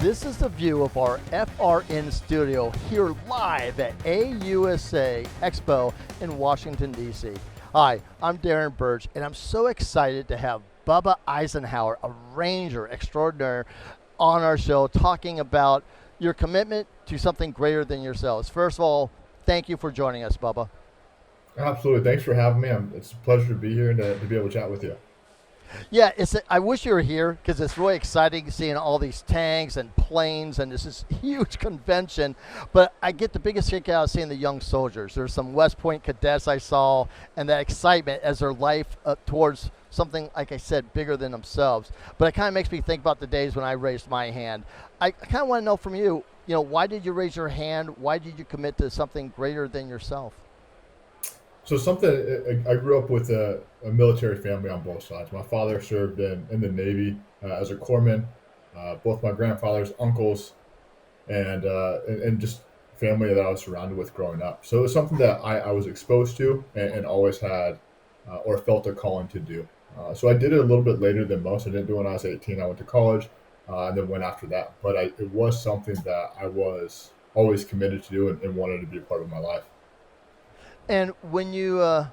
This is the view of our FRN studio here live at AUSA Expo in Washington, D.C. Hi, I'm Darren Birch, and I'm so excited to have Bubba Eisenahuer, a Ranger extraordinaire, on our show talking about your commitment to something greater than yourselves. First of all, thank you for joining us, Bubba. Absolutely. Thanks for having me. It's a pleasure to be here and to be able to chat with you. Yeah, I wish you were here because it's really exciting seeing all these tanks and planes, and this is huge convention. But I get the biggest kick out of seeing the young soldiers. There's some West Point cadets I saw, and that excitement as their life towards something, like I said, bigger than themselves. But it kind of makes me think about the days when I raised my hand. I kind of want to know from you, why did you raise your hand? Why did you commit to something greater than yourself? So I grew up with a military family on both sides. My father served in the Navy as a corpsman. Both my grandfathers, uncles, and just family that I was surrounded with growing up. So it was something that I was exposed to and always had or felt a calling to do. So I did it a little bit later than most. I didn't do it when I was 18. I went to college and then went after that. But it was something that I was always committed to do and wanted to be a part of my life. And when you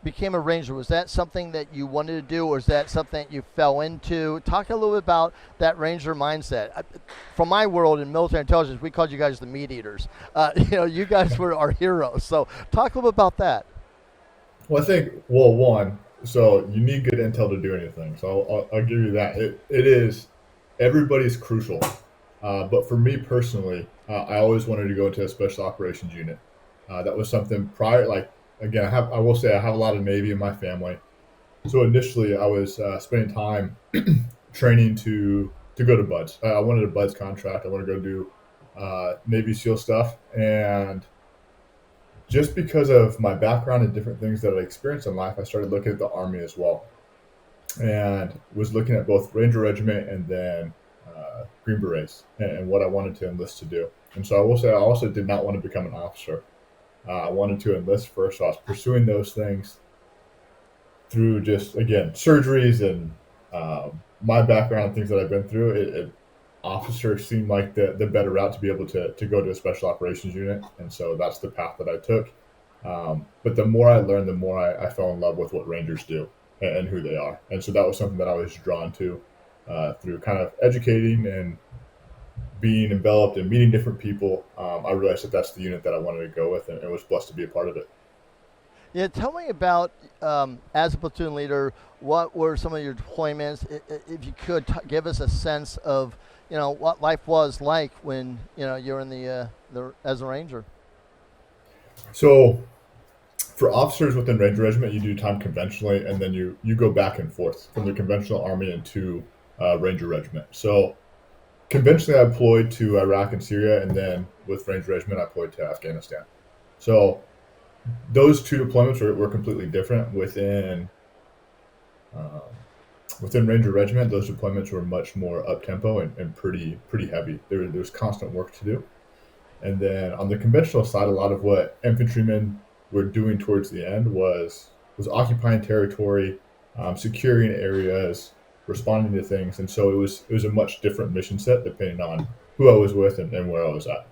became a Ranger, was that something that you wanted to do, or is that something that you fell into? Talk a little bit about that Ranger mindset. From my world in military intelligence, we called you guys the meat eaters. You guys were our heroes. So talk a little bit about that. Well, I think, one, so you need good intel to do anything. So I'll give you that. It is, everybody's crucial. But for me personally, I always wanted to go into a special operations unit. That was something prior, like, again, I will say I have a lot of Navy in my family. So initially I was spending time training to go to BUDS. I wanted a BUDS contract. I wanted to go do Navy SEAL stuff. And just because of my background and different things that I experienced in life, I started looking at the Army as well, and was looking at both Ranger Regiment and then Green Berets and what I wanted to enlist to do. And so I will say I also did not want to become an officer. I wanted to enlist first, so I was pursuing those things through just, again, surgeries and my background and things that I've been through. Officer seemed like the better route to be able to go to a special operations unit, and so that's the path that I took. But the more I learned, the more I fell in love with what Rangers do and who they are, and so that was something that I was drawn to through kind of educating and being enveloped and meeting different people. I realized that that's the unit that I wanted to go with, and was blessed to be a part of it. Yeah, tell me about, as a platoon leader, what were some of your deployments? If you could give us a sense of, what life was like when, you're in the as a Ranger. So for officers within Ranger Regiment, you do time conventionally, and then you go back and forth from the conventional Army into Ranger Regiment. So conventionally, I deployed to Iraq and Syria, and then with Ranger Regiment, I deployed to Afghanistan. So those two deployments were completely different. Within Ranger Regiment, those deployments were much more up tempo and pretty heavy. There's constant work to do. And then on the conventional side, a lot of what infantrymen were doing towards the end was occupying territory, securing areas, responding to things, and so it was a much different mission set depending on who I was with and where I was at.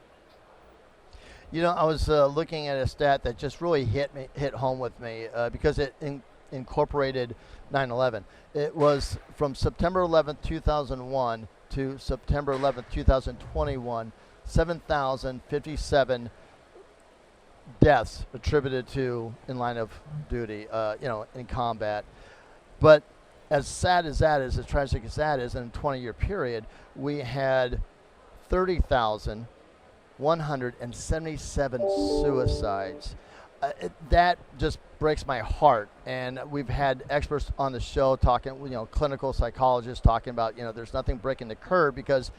I was looking at a stat that just really hit home with me because it incorporated 9/11. It was from September 11th, 2001 to September 11th, 2021, 7,057 deaths attributed to in line of duty, in combat. But as sad as that is, as tragic as that is, in a 20-year period, we had 30,177 suicides. That just breaks my heart. And we've had experts on the show talking, clinical psychologists talking about, there's nothing breaking the curve because,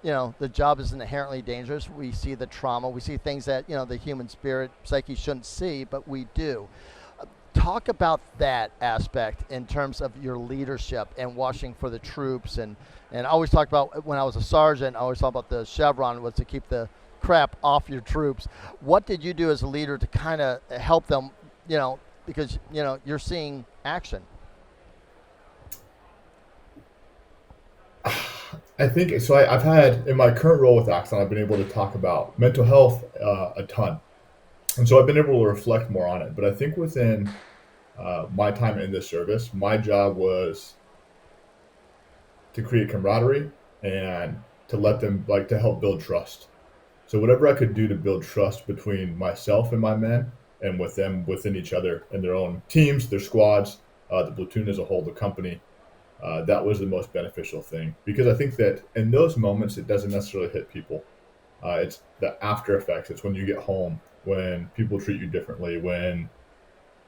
the job is inherently dangerous. We see the trauma. We see things that, the human spirit, psyche shouldn't see, but we do. Talk about that aspect in terms of your leadership and watching for the troops. And I always talk about, when I was a sergeant, I always talk about the chevron was to keep the crap off your troops. What did you do as a leader to kind of help them, because, you're seeing action? I think so. I've had in my current role with Axon, I've been able to talk about mental health a ton, and so I've been able to reflect more on it. But I think within my time in this service, my job was to create camaraderie and to let them like to help build trust. So whatever I could do to build trust between myself and my men, and with them within each other and their own teams, their squads, the platoon as a whole, the company, that was the most beneficial thing. Because I think that in those moments, it doesn't necessarily hit people. It's the after effects. It's when you get home, when people treat you differently, when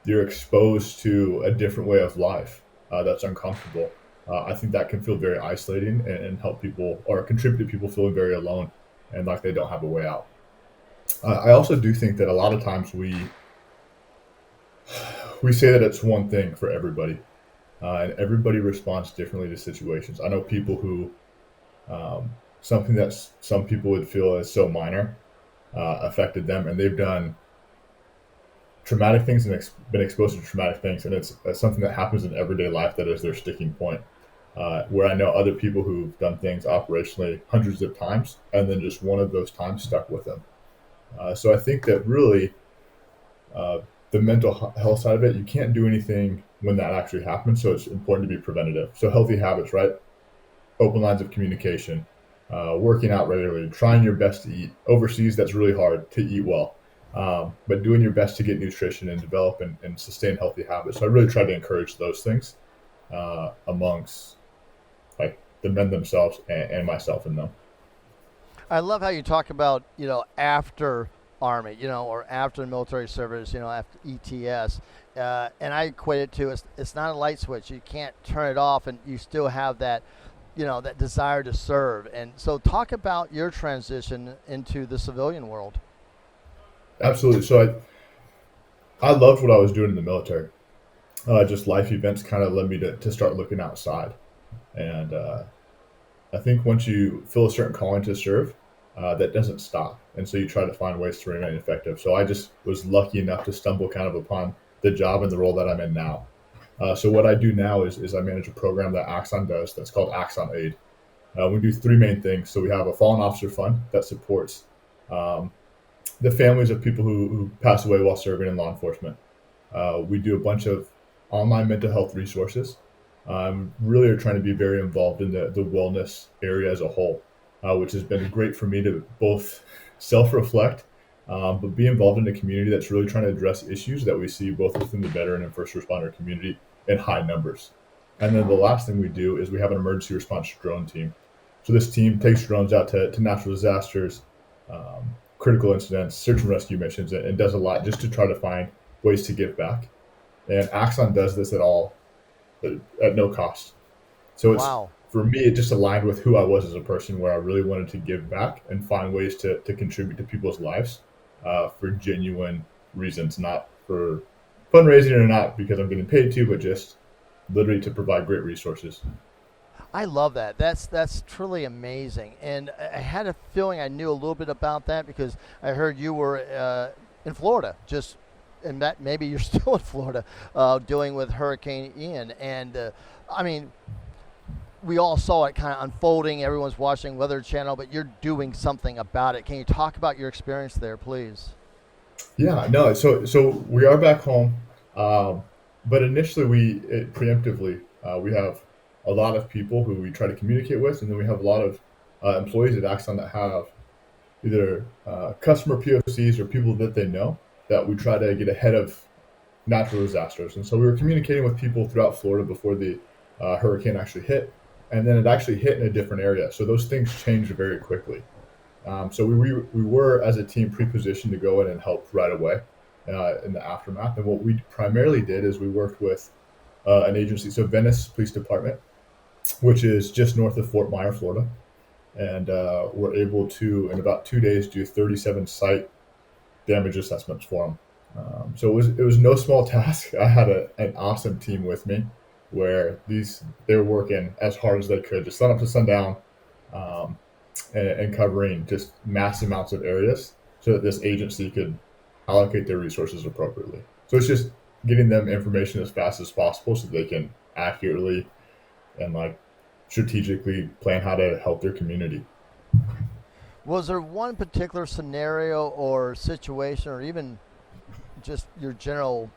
you're exposed to a different way of life that's uncomfortable. I think that can feel very isolating and help people or contribute to people feeling very alone and like they don't have a way out. I also do think that a lot of times we say that it's one thing for everybody, and everybody responds differently to situations. I know people who something that some people would feel is so minor affected them, and they've done traumatic things and been exposed to traumatic things, and it's something that happens in everyday life that is their sticking point. Where I know other people who've done things operationally hundreds of times, and then just one of those times stuck with them. So I think that really uh, the mental health side of it, you can't do anything when that actually happens. So it's important to be preventative. So healthy habits, right? Open lines of communication, working out regularly, trying your best to eat. Overseas, that's really hard to eat well, but doing your best to get nutrition and develop and sustain healthy habits. So I really try to encourage those things amongst like the men themselves and myself and them. I love how you talk about, after Army, or after military service, after ETS. And I equate it to it's not a light switch. You can't turn it off and you still have that, that desire to serve. And so talk about your transition into the civilian world. Absolutely. So I loved what I was doing in the military. Just life events kind of led me to start looking outside. And I think once you feel a certain calling to serve, that doesn't stop. And so you try to find ways to remain effective. So I just was lucky enough to stumble kind of upon the job and the role that I'm in now. So what I do now is I manage a program that Axon does that's called Axon Aid. We do three main things. So we have a fallen officer fund that supports um, the families of people who pass away while serving in law enforcement. We do a bunch of online mental health resources. Really are trying to be very involved in the wellness area as a whole, which has been great for me to both self-reflect, but be involved in a community that's really trying to address issues that we see both within the veteran and first responder community in high numbers. And then the last thing we do is we have an emergency response drone team. So this team takes drones out to natural disasters, critical incidents, search and rescue missions, and does a lot just to try to find ways to give back. And Axon does this at no cost. So it's Wow. for me, it just aligned with who I was as a person, where I really wanted to give back and find ways to contribute to people's lives for genuine reasons, not for fundraising or not because I'm getting paid to, but just literally to provide great resources. I love that. That's truly amazing. And I had a feeling I knew a little bit about that because I heard you were in Florida, just and that maybe you're still in Florida, dealing with Hurricane Ian. And I mean, we all saw it kind of unfolding. Everyone's watching Weather Channel, but you're doing something about it. Can you talk about your experience there, please? Yeah, no. So we are back home, um, but initially preemptively we have a lot of people who we try to communicate with, and then we have a lot of employees at Axon that have either customer POCs or people that they know that we try to get ahead of natural disasters. And so we were communicating with people throughout Florida before the hurricane actually hit, and then it actually hit in a different area. So those things changed very quickly. So we were as a team pre-positioned to go in and help right away in the aftermath. And what we primarily did is we worked with an agency, so Venice Police Department, which is just north of Fort Myer, Florida, and we're able to in about 2 days do 37 site damage assessments for them. So it was no small task. I had an awesome team with me, where they were working as hard as they could, just sun up to sundown, um, and covering just mass amounts of areas, so that this agency could allocate their resources appropriately. So it's just getting them information as fast as possible, so they can accurately and like strategically plan how to help their community. Was there one particular scenario or situation, or even just your general,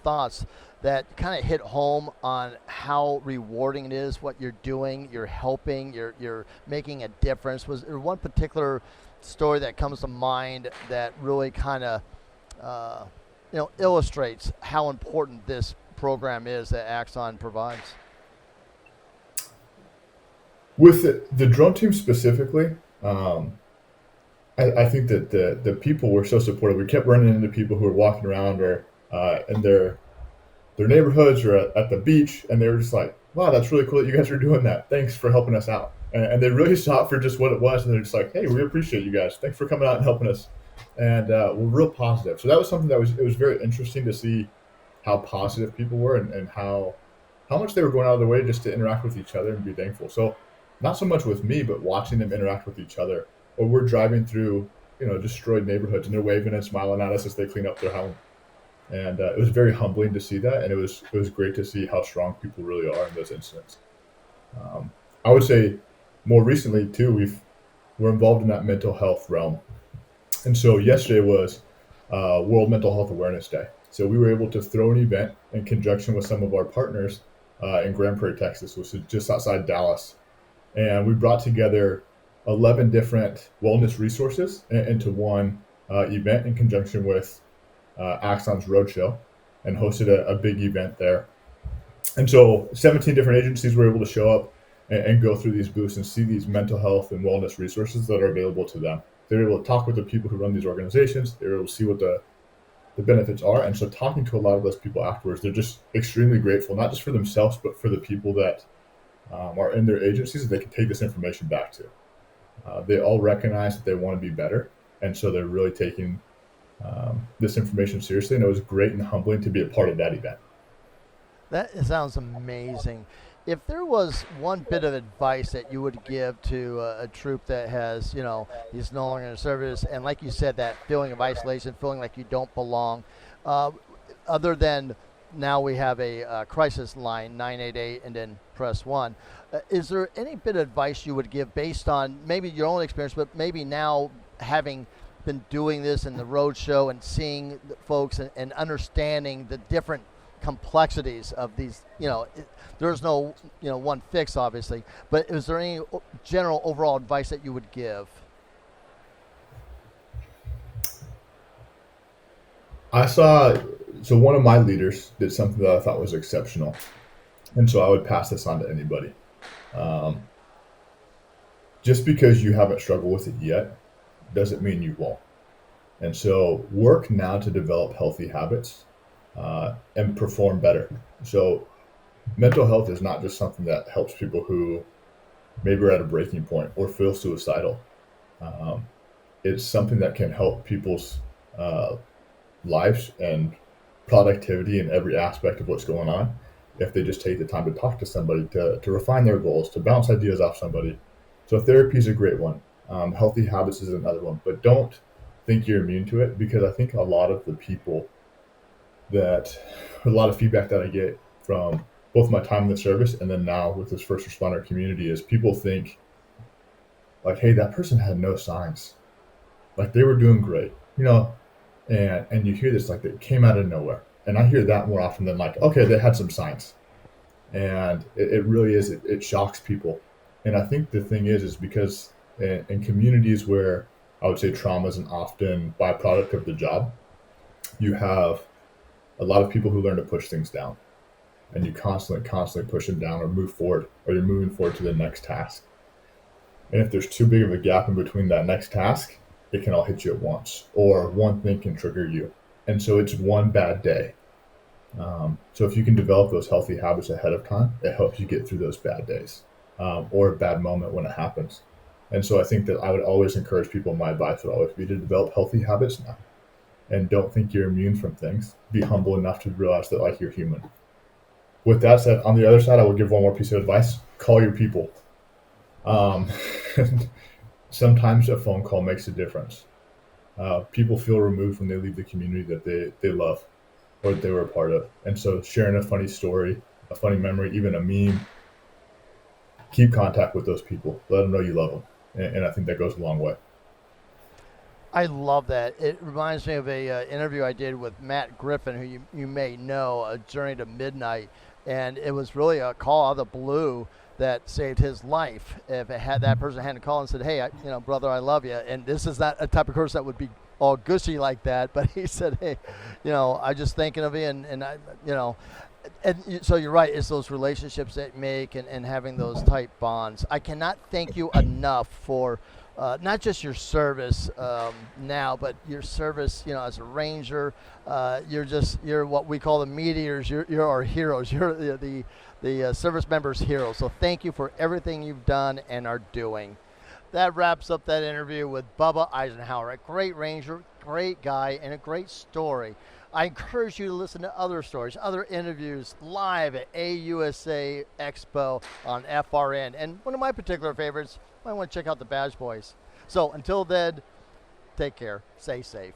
thoughts that kind of hit home on how rewarding it is what you're doing? You're helping. You're making a difference. Was there one particular story that comes to mind that really kind of, illustrates how important this program is that Axon provides? With the drone team specifically, I think that the people were so supportive. We kept running into people who were walking around or in their neighborhoods or at the beach, and they were just like, "Wow, that's really cool that you guys are doing that. Thanks for helping us out." And they really saw it for just what it was, and they're just like, "Hey, we appreciate you guys. Thanks for coming out and helping us." And we're real positive. So that was something that was very interesting to see how positive people were and how much they were going out of their way just to interact with each other and be thankful. So not so much with me, but watching them interact with each other. Or we're driving through, destroyed neighborhoods, and they're waving and smiling at us as they clean up their home. And it was very humbling to see that, and it was great to see how strong people really are in those incidents. I would say more recently too, we're involved in that mental health realm, and so yesterday was World Mental Health Awareness Day. So we were able to throw an event in conjunction with some of our partners in Grand Prairie, Texas, which is just outside Dallas, and we brought together 11 different wellness resources into one event in conjunction with Axon's Roadshow, and hosted a big event there. And so 17 different agencies were able to show up and go through these booths and see these mental health and wellness resources that are available to them. They were able to talk with the people who run these organizations. They were able to see what the benefits are. And so talking to a lot of those people afterwards, they're just extremely grateful, not just for themselves, but for the people that are in their agencies that they can take this information back to. They all recognize that they want to be better. And so they're really taking this information seriously. And it was great and humbling to be a part of that event. That sounds amazing. If there was one bit of advice that you would give to a troop that has, he's no longer in service, and like you said, that feeling of isolation, feeling like you don't belong, other than now we have a crisis line, 988, and then press 1. Is there any bit of advice you would give based on maybe your own experience, but maybe now having been doing this in the road show and seeing the folks and understanding the different complexities of these, there's no, one fix, obviously, but is there any general overall advice that you would give? So one of my leaders did something that I thought was exceptional. And so I would pass this on to anybody. Just because you haven't struggled with it yet doesn't mean you won't. And so work now to develop healthy habits and perform better. So mental health is not just something that helps people who maybe are at a breaking point or feel suicidal. It's something that can help people's lives and productivity in every aspect of what's going on if they just take the time to talk to somebody, to refine their goals, to bounce ideas off somebody. So therapy is a great one. Healthy habits is another one, but don't think you're immune to it, because I think a lot of the people a lot of feedback that I get from both my time in the service and then now with this first responder community is people think like, hey, that person had no signs. Like they were doing great, and you hear this like it came out of nowhere. And I hear that more often than like, okay, they had some signs. And it really is, it shocks people. And I think the thing is because in communities where I would say trauma is an often byproduct of the job, you have a lot of people who learn to push things down, and you constantly push them down or move forward, or you're moving forward to the next task. And if there's too big of a gap in between that next task, it can all hit you at once, or one thing can trigger you. And so it's one bad day. So if you can develop those healthy habits ahead of time, it helps you get through those bad days or a bad moment when it happens. And so I think that I would always encourage people, my advice would always be to develop healthy habits now. And don't think you're immune from things. Be humble enough to realize that like you're human. With that said, on the other side, I will give one more piece of advice. Call your people. Sometimes a phone call makes a difference. People feel removed when they leave the community that they love or that they were a part of. And so sharing a funny story, a funny memory, even a meme, keep contact with those people. Let them know you love them, and I think that goes a long way. I love that. It reminds me of a interview I did with Matt Griffin, who you may know, A Journey to Midnight, and it was really a call out of the blue that saved his life. If it had that person hadn't called and said, "Hey, brother, I love you," and this is not a type of person that would be all gushy like that, but he said, "Hey, I'm just thinking of you," and I, so you're right. It's those relationships that make and having those tight bonds. I cannot thank you enough for not just your service now, but your service, as a ranger. You're what we call the meteors. You're our heroes. You're the service members' heroes. So thank you for everything you've done and are doing. That wraps up that interview with Bubba Eisenahuer, a great ranger, great guy, and a great story. I encourage you to listen to other stories, other interviews live at AUSA Expo on FRN. And one of my particular favorites, I want to check out the Badge Boys. So until then, take care, stay safe.